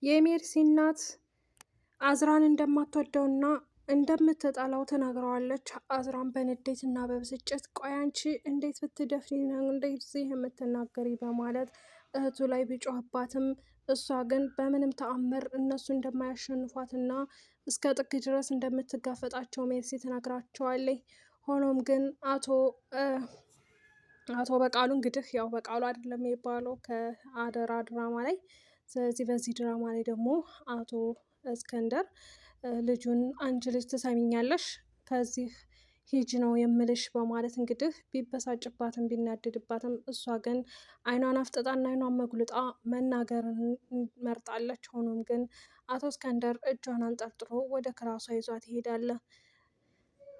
የሜርሲ እናት አዝራን እንደማትወደውና እንደምትጠላው ተናግረዋለች። አዝራን በንዴት እና በብስጭት ቆይ አንቺ እንዴት ብትደፍሪ ነው እንደዚህ የምትናገሪ በማለት እህቱ ላይ ቢጮህባትም እሷ ግን በምንም ተአምር እነሱ እንደማያሸንፏትና እስከ ጥግ ድረስ እንደምትጋፈጣቸው ሜርሲ ትነግራቸዋለች። ሆኖም ግን አቶ በቃሉ እንግዲህ ያው በቃሉ አይደለም የሚባለው ከአደራ ድራማ ላይ። ስለዚህ በዚህ ድራማ ላይ ደግሞ አቶ እስከንደር ልጁን አንቺ ልጅ ትሰሚኛለሽ ከዚህ ሂጅ ነው የምልሽ በማለት እንግዲህ ቢበሳጭባትም ቢናደድባትም እሷ ግን አይኗን አፍጥጣና አይኗን መጉልጣ መናገርን መርጣለች። ሆኖም ግን አቶ እስከንደር እጇን አንጠልጥሎ ወደ ክላሷ ይዟት ይሄዳል።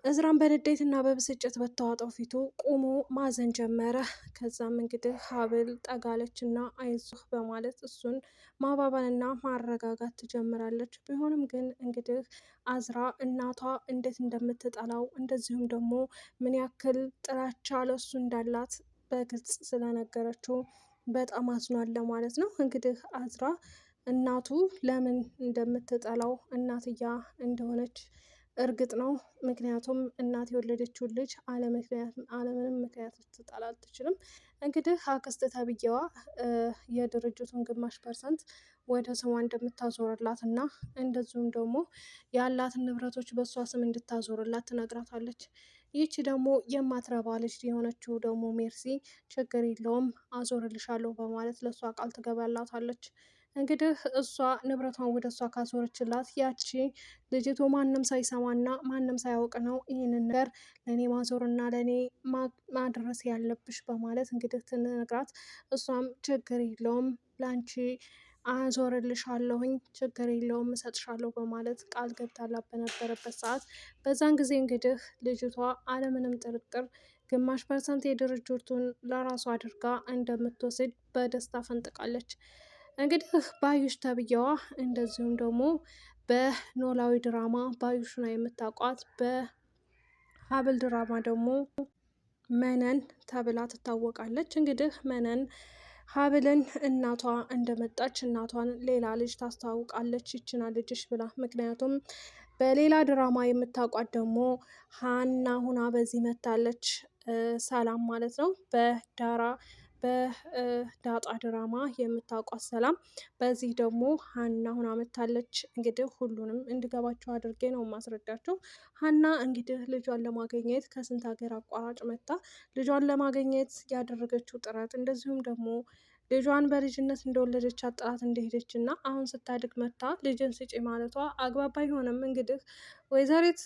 እዝራን በንዴት እና በብስጭት በተዋጠው ፊቱ ቁሞ ማዘን ጀመረ። ከዛም እንግዲህ ሀብል ጠጋለች እና አይዞህ በማለት እሱን ማባባልና ማረጋጋት ትጀምራለች። ቢሆንም ግን እንግዲህ አዝራ እናቷ እንዴት እንደምትጠላው እንደዚሁም ደግሞ ምን ያክል ጥላቻ ለሱ እንዳላት በግልጽ ስለነገረችው በጣም አዝኗል ማለት ነው። እንግዲህ አዝራ እናቱ ለምን እንደምትጠላው እናትያ እንደሆነች እርግጥ ነው። ምክንያቱም እናት የወለደችውን ልጅ አለምንም ምክንያት ልትጠላ አትችልም። እንግዲህ አክስት ተብዬዋ የድርጅቱን ግማሽ ፐርሰንት ወደ ስሟ እንደምታዞርላት እና እንደዚሁም ደግሞ ያላትን ንብረቶች በእሷ ስም እንድታዞርላት ትነግራታለች። ይቺ ደግሞ የማትረባ ልጅ የሆነችው ደግሞ ሜርሲ ችግር የለውም አዞርልሻለሁ በማለት ለእሷ ቃል ትገባላታለች። እንግዲህ እሷ ንብረቷን ወደ እሷ ካዞረችላት ያቺ ልጅቱ ማንም ሳይሰማና ማንም ሳያውቅ ነው ይህንን ነገር ለእኔ ማዞርና ለእኔ ማድረስ ያለብሽ በማለት እንግዲህ ትነግራት። እሷም ችግር የለውም ላንቺ አዞርልሻለሁኝ ችግር የለውም እሰጥሻለሁ በማለት ቃል ገብታላት በነበረበት ሰዓት በዛን ጊዜ እንግዲህ ልጅቷ አለምንም ጥርጥር ግማሽ ፐርሰንት የድርጅቱን ለራሷ አድርጋ እንደምትወስድ በደስታ ፈንጥቃለች። እንግዲህ ባዩሽ ተብዬዋ እንደዚሁም ደግሞ በኖላዊ ድራማ ባዩሽ ነው የምታውቋት። በሀብል ድራማ ደግሞ መነን ተብላ ትታወቃለች። እንግዲህ መነን ሀብልን እናቷ እንደመጣች እናቷን ሌላ ልጅ ታስተዋውቃለች ይችና ልጅሽ ብላ። ምክንያቱም በሌላ ድራማ የምታውቋት ደግሞ ሀና ሁና በዚህ መታለች። ሰላም ማለት ነው። በዳጣ ድራማ የምታውቋት ሰላም በዚህ ደግሞ ሀና ሁና መታለች። እንግዲህ ሁሉንም እንዲገባቸው አድርጌ ነው ማስረዳቸው። ሀና እንግዲህ ልጇን ለማግኘት ከስንት ሀገር አቋራጭ መጣ ልጇን ለማግኘት ያደረገችው ጥረት እንደዚሁም ደግሞ ልጇን በልጅነት እንደወለደች ጥላት እንደሄደች እና አሁን ስታድግ መታ ልጅን ስጪ ማለቷ አግባብ አይሆንም። እንግዲህ ወይዘሪት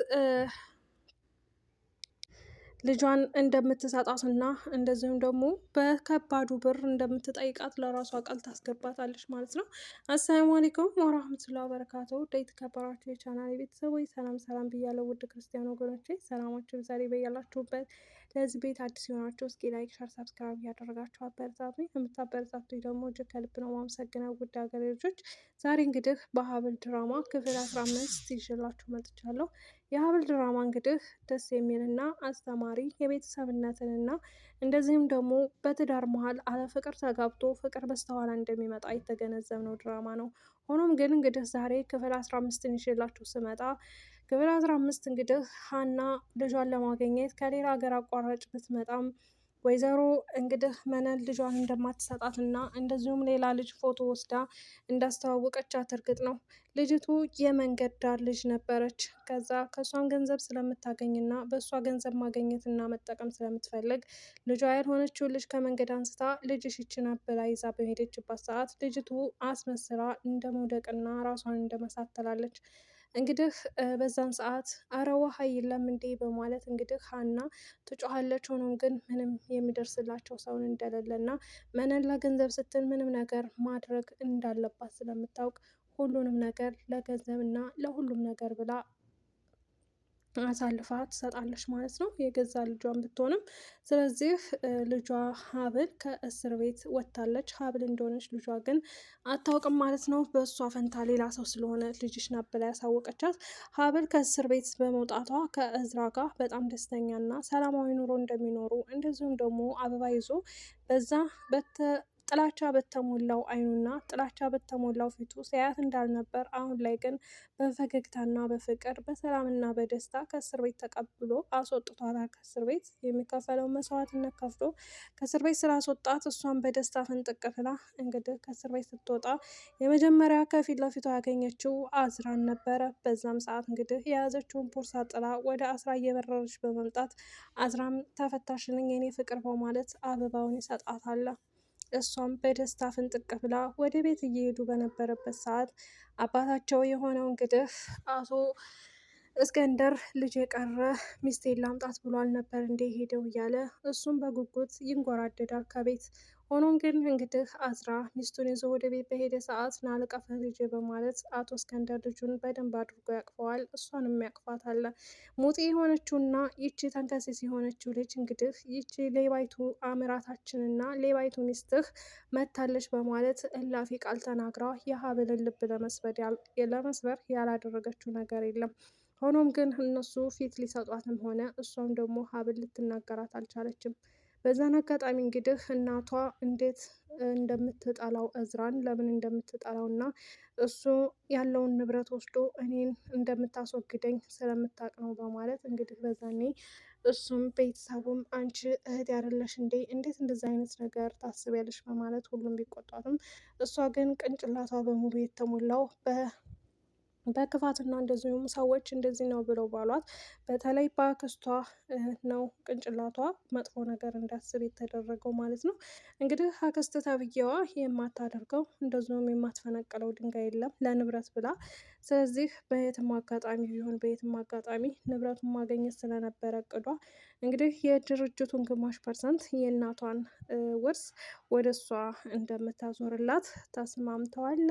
ልጇን እንደምትሰጣትና እንደዚሁም ደግሞ በከባዱ ብር እንደምትጠይቃት ለራሷ ቃል ታስገባታለች ማለት ነው። አሰላሙ አለይኩም ወራህመቱላሂ ወበረካቱ። የተከበራችሁ የቻናል ቤተሰቦች ሰላም ሰላም ብያለሁ። ውድ ክርስቲያን ወገኖቼ ሰላማችሁ ዛሬ በያላችሁበት። ለዚህ ቤት አዲስ የሆናችሁ እስኪ ላይክ፣ ሸር፣ ሰብስክራይብ እያደረጋችሁ አበረታቱኝ። የምታበረታቱኝ ደግሞ እጅግ ከልብ ነው ማመሰግነው። ውድ ሀገሬ ልጆች ዛሬ እንግዲህ በሀብል ድራማ ክፍል 15 ይዤላችሁ መጥቻለሁ። የሀብል ድራማ እንግዲህ ደስ የሚልና አስተማሪ የቤተሰብነትንና እንደዚህም ደግሞ በትዳር መሀል አለፍቅር ተጋብቶ ፍቅር በስተኋላ እንደሚመጣ የተገነዘብነው ድራማ ነው። ሆኖም ግን እንግዲህ ዛሬ ክፍል 15ን ይዤላችሁ ስመጣ ክፍል 15 እንግዲህ ሀና ልጇን ለማግኘት ከሌላ ሀገር አቋራጭ ብትመጣም ወይዘሮ እንግዲህ መነን ልጇን እንደማትሰጣትና እንደዚሁም ሌላ ልጅ ፎቶ ወስዳ እንዳስተዋወቀቻት እርግጥ ነው። ልጅቱ የመንገድ ዳር ልጅ ነበረች። ከዛ ከእሷም ገንዘብ ስለምታገኝና በእሷ ገንዘብ ማግኘትና መጠቀም ስለምትፈልግ ልጇ ያልሆነችውን ልጅ ከመንገድ አንስታ ልጅሽ ይቺ ናት ብላ ይዛ በሄደችባት ሰዓት ልጅቱ አስመስላ እንደ መውደቅና ራሷን እንደመሳት ትላለች። እንግዲህ በዛን ሰዓት አረ ውሃ የለም እንዴ በማለት እንግዲህ ሀና ትጮኻለች። ሆኖም ግን ምንም የሚደርስላቸው ሰውን እንደሌለና መነን ለገንዘብ ስትል ምንም ነገር ማድረግ እንዳለባት ስለምታውቅ ሁሉንም ነገር ለገንዘብ እና ለሁሉም ነገር ብላ አሳልፋ ትሰጣለች ማለት ነው። የገዛ ልጇን ብትሆንም ስለዚህ ልጇ ሀብል ከእስር ቤት ወጥታለች። ሀብል እንደሆነች ልጇ ግን አታውቅም ማለት ነው። በእሷ ፈንታ ሌላ ሰው ስለሆነ ልጅሽ ናት ብላ ያሳወቀቻት። ሀብል ከእስር ቤት በመውጣቷ ከእዝራ ጋር በጣም ደስተኛና ሰላማዊ ኑሮ እንደሚኖሩ እንደዚሁም ደግሞ አበባ ይዞ በዛ ጥላቻ በተሞላው አይኑና ጥላቻ በተሞላው ፊቱ ሲያያት እንዳልነበር፣ አሁን ላይ ግን በፈገግታና በፍቅር በሰላምና በደስታ ከእስር ቤት ተቀብሎ አስወጥቷታል። ከእስር ቤት የሚከፈለው መስዋዕትነት ከፍሎ ከእስር ቤት ስላስወጣት እሷን በደስታ ፍንጥቅ ብላ እንግዲህ ከእስር ቤት ስትወጣ የመጀመሪያ ከፊት ለፊቷ ያገኘችው አዝራን ነበረ። በዛም ሰዓት እንግዲህ የያዘችውን ቦርሳ ጥላ ወደ አዝራ እየበረረች በመምጣት አዝራም ተፈታሽልኝ የኔ ፍቅር በማለት አበባውን ይሰጣታል። እሷም በደስታ ፍንጥቅ ብላ ወደ ቤት እየሄዱ በነበረበት ሰዓት አባታቸው የሆነው እንግዲህ አቶ እስከንደር ልጅ የቀረ ሚስቴን ላምጣት ብሏል ነበር እንዴ ሄደው እያለ እሱም በጉጉት ይንጎራደዳል ከቤት። ሆኖም ግን እንግዲህ አዝራ ሚስቱን ይዞ ወደ ቤት በሄደ ሰዓት ናልቀፈ ልጅ በማለት አቶ እስከንደር ልጁን በደንብ አድርጎ ያቅፈዋል። እሷንም ያቅፋታል። ሙጤ የሆነችውና ይቺ ተንከሲስ የሆነችው ልጅ እንግዲህ ይቺ ሌባይቱ አምራታችንና ሌባይቱ ሚስትህ መታለች በማለት እላፊ ቃል ተናግራ የሀብልን ልብ ለመስበር ያላደረገችው ነገር የለም። ሆኖም ግን እነሱ ፊት ሊሰጧትም ሆነ እሷም ደግሞ ሀብል ልትናገራት አልቻለችም። በዛን አጋጣሚ እንግዲህ እናቷ እንዴት እንደምትጠላው እዝራን ለምን እንደምትጠላው እና እሱ ያለውን ንብረት ወስዶ እኔን እንደምታስወግደኝ ስለምታውቅ ነው በማለት እንግዲህ በዛኔ እሱም ቤተሰቡም አንቺ እህት ያደለሽ እንዴ እንዴት እንደዚ አይነት ነገር ታስቢያለሽ በማለት ሁሉም ቢቆጧትም እሷ ግን ቅንጭላቷ በሙሉ የተሞላው በክፋትና እንደዚሁም ሰዎች እንደዚህ ነው ብለው ባሏት በተለይ በአክስቷ ነው ቅንጭላቷ መጥፎ ነገር እንዳስብ የተደረገው ማለት ነው። እንግዲህ አክስት ተብዬዋ የማታደርገው እንደዚሁም የማትፈነቅለው ድንጋይ የለም ለንብረት ብላ። ስለዚህ በየትም አጋጣሚ ቢሆን በየትም አጋጣሚ ንብረቱን ማግኘት ስለነበረ እቅዷ እንግዲህ የድርጅቱን ግማሽ ፐርሰንት የእናቷን ውርስ ወደ እሷ እንደምታዞርላት ተስማምተዋል።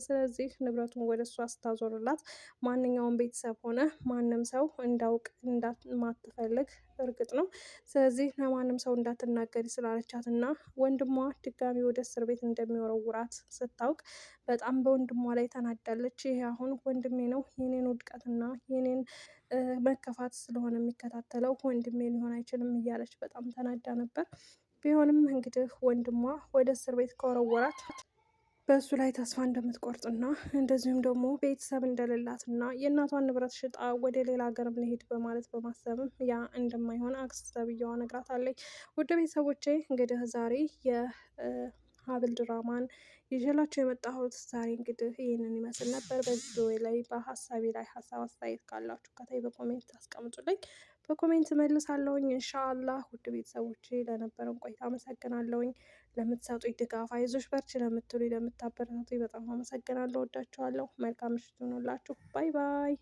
ስለዚህ ንብረቱን ወደ እሷ ስታዞርላት ማንኛውም ቤተሰብ ሆነ ማንም ሰው እንዳውቅ እንደማትፈልግ እርግጥ ነው። ስለዚህ ለማንም ሰው እንዳትናገሪ ስላለቻት እና ወንድሟ ድጋሚ ወደ እስር ቤት እንደሚወረውራት ስታውቅ በጣም በወንድሟ ላይ ተናዳለች። ይሄ አሁን ወንድሜ ነው የኔን ውድቀትና የኔን መከፋት ስለሆነ የሚከታተለው ወንድሜ ሊሆን አይችልም እያለች በጣም ተናዳ ነበር። ቢሆንም እንግዲህ ወንድሟ ወደ እስር ቤት ከወረወራት በእሱ ላይ ተስፋ እንደምትቆርጥና እንደዚሁም ደግሞ ቤተሰብ እንደሌላትና የእናቷን ንብረት ሽጣ ወደ ሌላ ሀገርም ልሄድ በማለት በማሰብም ያ እንደማይሆን አክስት ተብዬዋ ነግራታለች። ውድ ቤተሰቦቼ እንግዲህ ዛሬ የሀብል ድራማን ይዤላችሁ የመጣሁት ዛሬ እንግዲህ ይህንን ይመስል ነበር። በቪዲዮ ላይ በሀሳቤ ላይ ሀሳብ አስተያየት ካላችሁ ከታይ በኮሜንት አስቀምጡልኝ፣ በኮሜንት መልሳለሁኝ ኢንሻአላህ። ውድ ቤተሰቦቼ ለነበረን ቆይታ አመሰግናለሁኝ። ለምትሰጡኝ ድጋፍ አይዞሽ በርቺ ለምትሉኝ ለምታበረታቱኝ በጣም አመሰግናለሁ። ወዳችኋለሁ። መልካም ምሽት ይሁንላችሁ። ባይ ባይ።